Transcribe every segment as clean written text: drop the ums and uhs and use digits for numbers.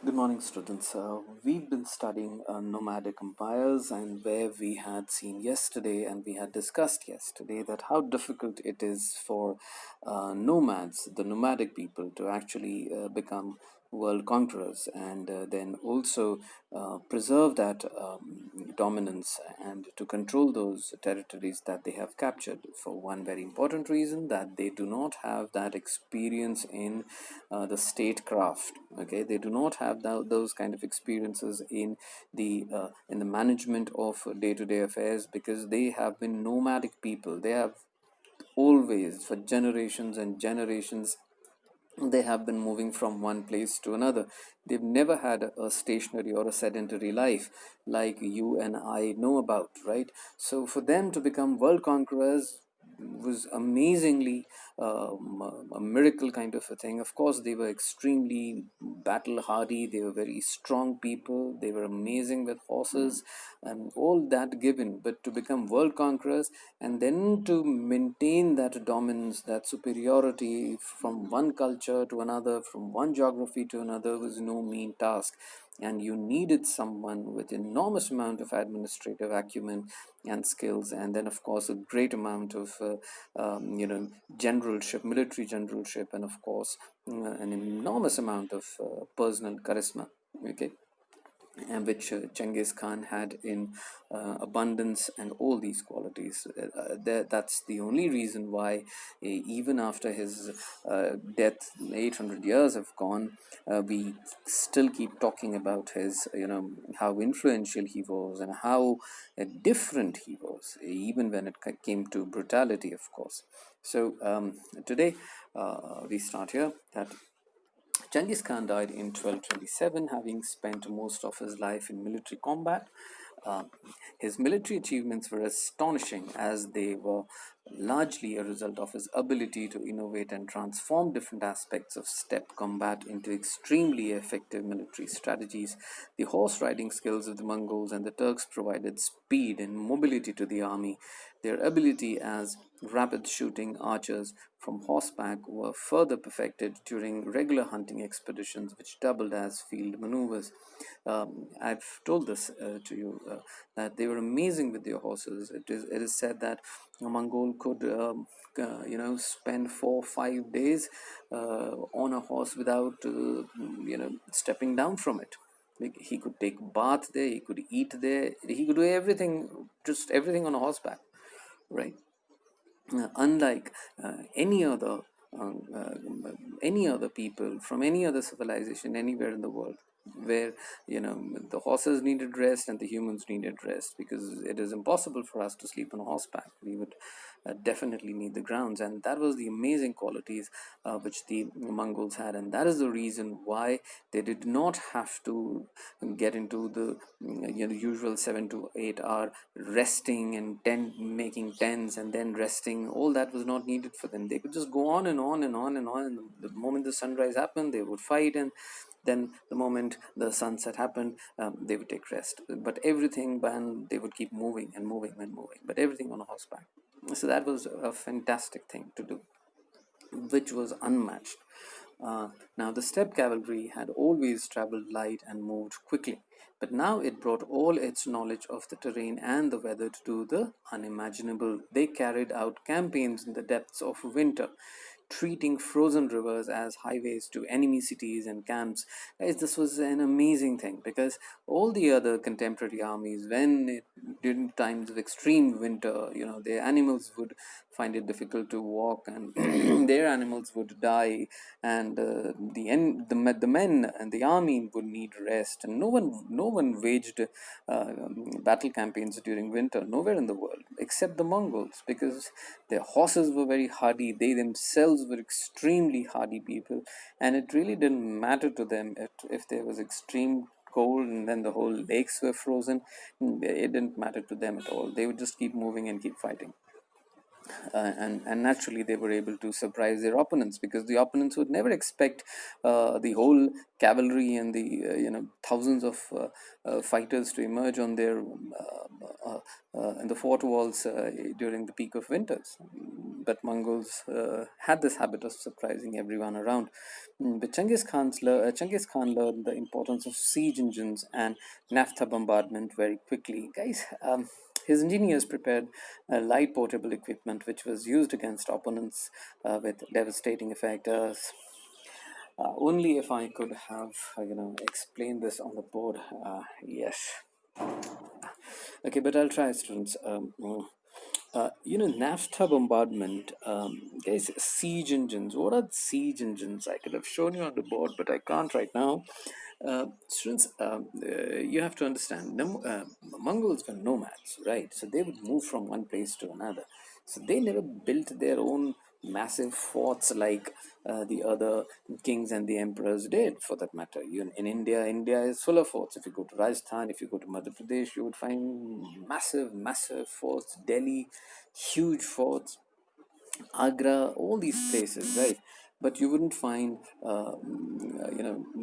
Good morning, students. We've been studying nomadic empires, and where we had seen yesterday and we had discussed yesterday that how difficult it is for nomads, the nomadic people, to actually become world conquerors and then also preserve that dominance and to control those territories that they have captured, for one very important reason, that they do not have that experience in the statecraft. Okay, they do not have those kind of experiences in the management of day-to-day affairs, because they have been nomadic people. They have always, for generations and generations, they have been moving from one place to another. They've never had a stationary or a sedentary life like you and I know about, right? So for them to become world conquerors was amazingly a miracle kind of a thing. Of course, they were extremely battle hardy, they were very strong people, they were amazing with horses and all that given, but to become world conquerors and then to maintain that dominance, that superiority from one culture to another, from one geography to another, was no mean task. And you needed someone with enormous amount of administrative acumen and skills, and then of course a great amount of generalship, military generalship, and of course an enormous amount of personal charisma. Okay, and which Genghis Khan had in abundance, and all these qualities. That's the only reason why, even after his death, 800 years have gone, we still keep talking about his, how influential he was and how different he was, even when it came to brutality, of course. So today we start here that Genghis Khan died in 1227, having spent most of his life in military combat. Uh, his military achievements were astonishing, as they were largely a result of his ability to innovate and transform different aspects of steppe combat into extremely effective military strategies. The horse riding skills of the Mongols and the Turks provided speed and mobility to the army. Their ability as rapid shooting archers from horseback were further perfected during regular hunting expeditions, which doubled as field maneuvers. I've told this to you that they were amazing with their horses. It is said that a Mongol could spend 4 or 5 days on a horse without stepping down from it. Like, he could take bath there, he could eat there, he could do everything, just everything on a horseback, right? Unlike um, uh, any other people from any other civilization anywhere in the world, where the horses needed rest and the humans needed rest, because it is impossible for us to sleep on a horseback. We would definitely need the grounds, and that was the amazing qualities which the Mongols had, and that is the reason why they did not have to get into the usual 7 to 8 hour resting and making tents and then resting. All that was not needed for them. They could just go on and on and on and on, and the moment the sunrise happened, they would fight, and then the moment the sunset happened, they would take rest. But everything, and they would keep moving and moving and moving, but everything on a horseback. So that was a fantastic thing to do, which was unmatched. Now, the steppe cavalry had always traveled light and moved quickly, but now it brought all its knowledge of the terrain and the weather to do the unimaginable. They carried out campaigns in the depths of winter, treating frozen rivers as highways to enemy cities and camps. Guys, this was an amazing thing, because all the other contemporary armies, during times of extreme winter, their animals would find it difficult to walk, and their animals would die, and the men and the army would need rest, and no one waged battle campaigns during winter, nowhere in the world except the Mongols, because their horses were very hardy. They themselves were extremely hardy people, and it really didn't matter to them if there was extreme cold and then the whole lakes were frozen. It didn't matter to them at all. They would just keep moving and keep fighting. and naturally they were able to surprise their opponents, because the opponents would never expect the whole cavalry and the thousands of fighters to emerge on their in the fort walls during the peak of winters. But Mongols had this habit of surprising everyone around. But Genghis Khan learned the importance of siege engines and naphtha bombardment very quickly. Guys, his engineers prepared light portable equipment which was used against opponents with devastating effect. Only if I could have, explained this on the board. Yes. Okay, but I'll try, students. NAFTA bombardment, guys, siege engines. What are siege engines? I could have shown you on the board, but I can't right now. Students, you have to understand, Mongols were nomads, right? So they would move from one place to another. So they never built their own massive forts like the other kings and the emperors did, for that matter. In India, India is full of forts. If you go to Rajasthan, if you go to Madhya Pradesh, you would find massive, massive forts. Delhi, huge forts. Agra, all these places, right? But you wouldn't find,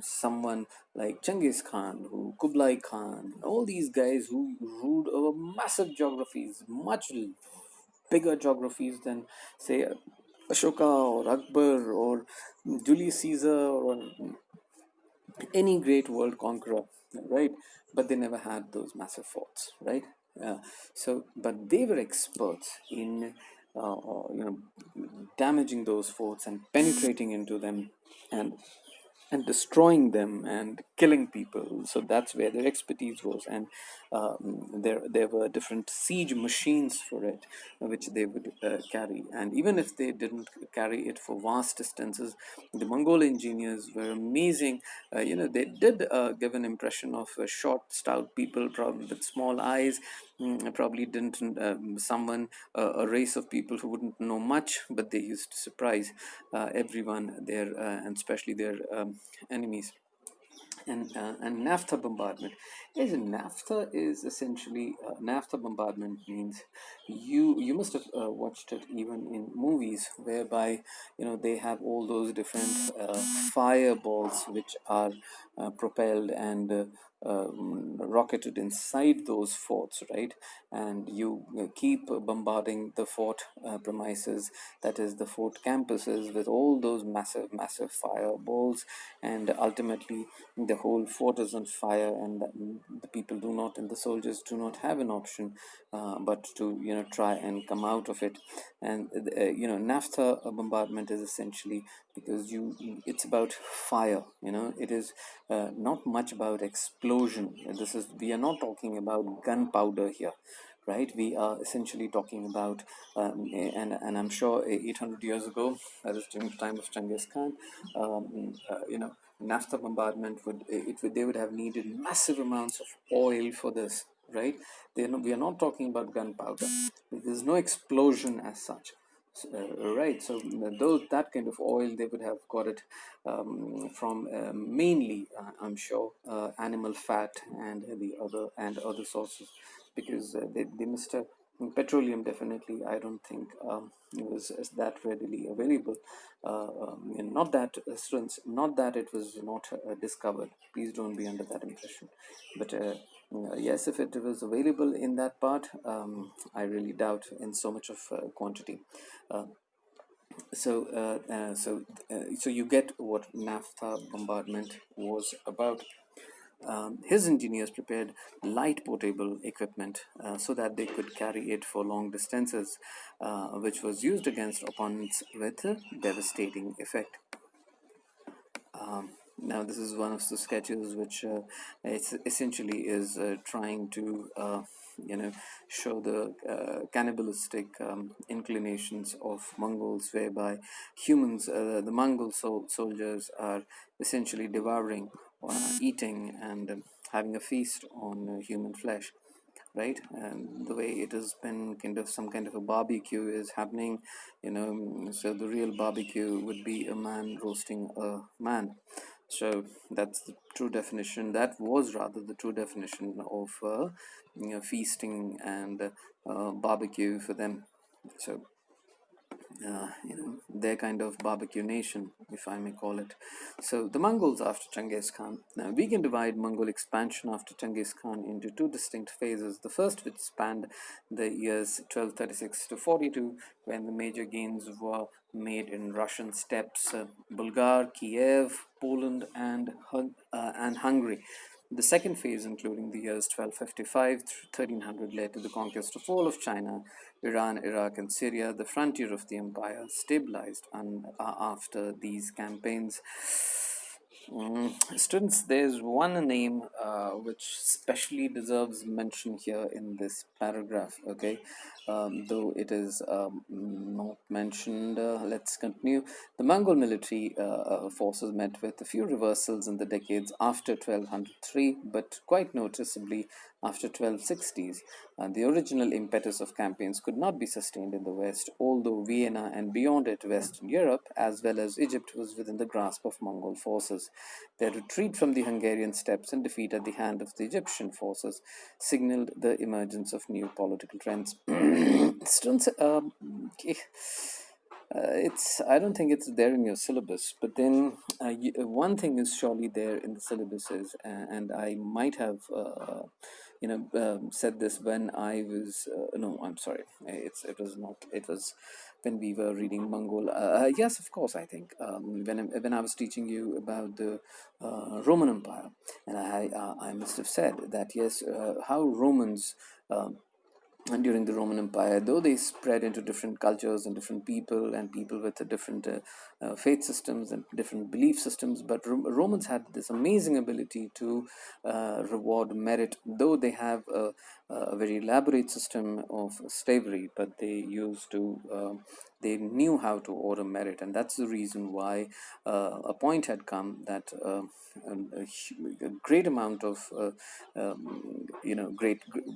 someone like Genghis Khan, who Kublai Khan, all these guys who ruled over massive geographies, much bigger geographies than, say, Ashoka or Akbar or Julius Caesar or any great world conqueror, right? But they never had those massive forts, right? But they were experts in, damaging those forts and penetrating into them, and destroying them and killing people. So that's where their expertise was, and there were different siege machines for it, which they would carry. And even if they didn't carry it for vast distances, the Mongol engineers were amazing. They did give an impression of short, stout people, probably with small eyes. Probably didn't someone a race of people who wouldn't know much, but they used to surprise everyone there, and especially their enemies. And naphtha bombardment is naphtha is essentially naphtha bombardment means, you must have watched it even in movies, whereby they have all those different fireballs which are propelled and rocketed inside those forts, right? And you keep bombarding the fort premises, that is the fort campuses, with all those massive, massive fireballs, and ultimately the whole fort is on fire, and the people do not, and the soldiers do not have an option but to try and come out of it. And naphtha bombardment is essentially, because it's about fire. It is not much about explosion. We are not talking about gunpowder here, right? We are essentially talking about, and I'm sure 800 years ago, that is during the time of Genghis Khan, naphtha bombardment they would have needed massive amounts of oil for this, right? We are not talking about gunpowder. There's no explosion as such. Right, so those that kind of oil, they would have got it from mainly, I'm sure, animal fat and the other sources, because they must have petroleum. Definitely, I don't think it was as that readily available. And not that, students, not that it was not discovered. Please don't be under that impression. But yes, if it was available in that part, I really doubt in so much of quantity. Uh, so you get what naphtha bombardment was about. His engineers prepared light portable equipment so that they could carry it for long distances, which was used against opponents with a devastating effect. Now, this is one of the sketches which it's essentially is trying to show the cannibalistic inclinations of Mongols, whereby the Mongol soldiers are essentially devouring, eating, and having a feast on human flesh, right? And the way it has been kind of some kind of a barbecue is happening, so the real barbecue would be a man roasting a man. So that's the true definition. That was rather the true definition of feasting and barbecue for them. So their kind of barbecue nation, if I may call it. So the Mongols after Genghis Khan. Now we can divide Mongol expansion after Genghis Khan into two distinct phases. The first, which spanned the years 1236 to 42, when the major gains were made in Russian steppes, Bulgar, Kiev, Poland, and Hungary. The second phase, including the years 1255 through 1300, led to the conquest of all of China, Iran, Iraq, and Syria. The frontier of the empire stabilized after these campaigns. Students, there's one name which specially deserves mention here in this paragraph, okay? Though it is not mentioned, let's continue. The Mongol military forces met with a few reversals in the decades after 1203, but quite noticeably after 1260s. The original impetus of campaigns could not be sustained in the West, although Vienna and beyond it, Western Europe, as well as Egypt, was within the grasp of Mongol forces. Their retreat from the Hungarian steppes and defeat at the hand of the Egyptian forces signaled the emergence of new political trends. Students, it's I don't think it's there in your syllabus, but then one thing is surely there in the syllabuses, and I might have said this when I was no, I'm sorry, it was not, it was when we were reading Mongol. Yes, of course, I think when I was teaching you about the Roman Empire, and I must have said that yes, how Romans. And during the Roman Empire, though they spread into different cultures and different people and people with different faith systems and different belief systems, but Romans had this amazing ability to reward merit, though they have a very elaborate system of slavery, but they knew how to order merit, and that's the reason why a point had come that a great amount of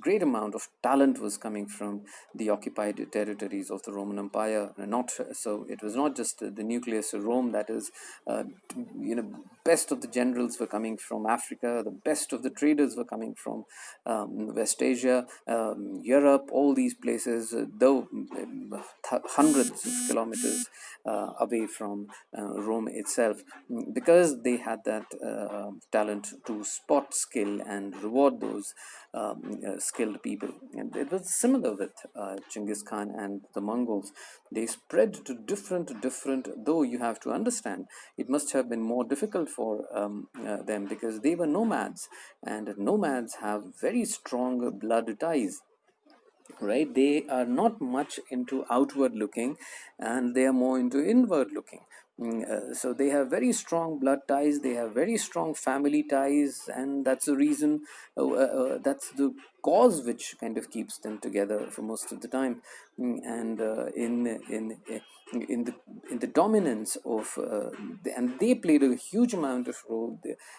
great amount of talent was coming from the occupied territories of the Roman Empire. Not so it was not just the nucleus of Rome, that is, uh, best of the generals were coming from Africa, the best of the traders were coming from West Asia, Europe, all these places, though hundreds of kilometers away from Rome itself, because they had that talent to spot skill and reward those skilled people. And it was similar with Genghis Khan and the Mongols. They spread to different, though you have to understand, it must have been more difficult for them because they were nomads, and nomads have very strong blood ties, right? They are not much into outward looking, and they are more into inward looking. So they have very strong blood ties, they have very strong family ties, and that's the reason, that's the cause which kind of keeps them together for most of the time. And in the in the dominance of and they played a huge amount of role.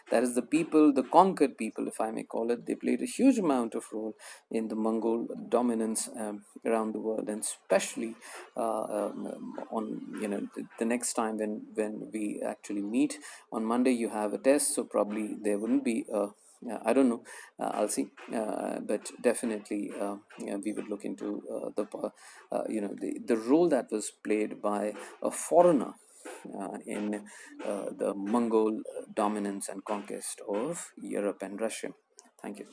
That is, the people, the conquered people, if I may call it, they played a huge amount of role in the Mongol dominance around the world, and especially on the next time when we actually meet on Monday, you have a test, so probably there wouldn't be I don't know. I'll see. But definitely, we would look into the role that was played by a foreigner in the Mongol dominance and conquest of Europe and Russia. Thank you.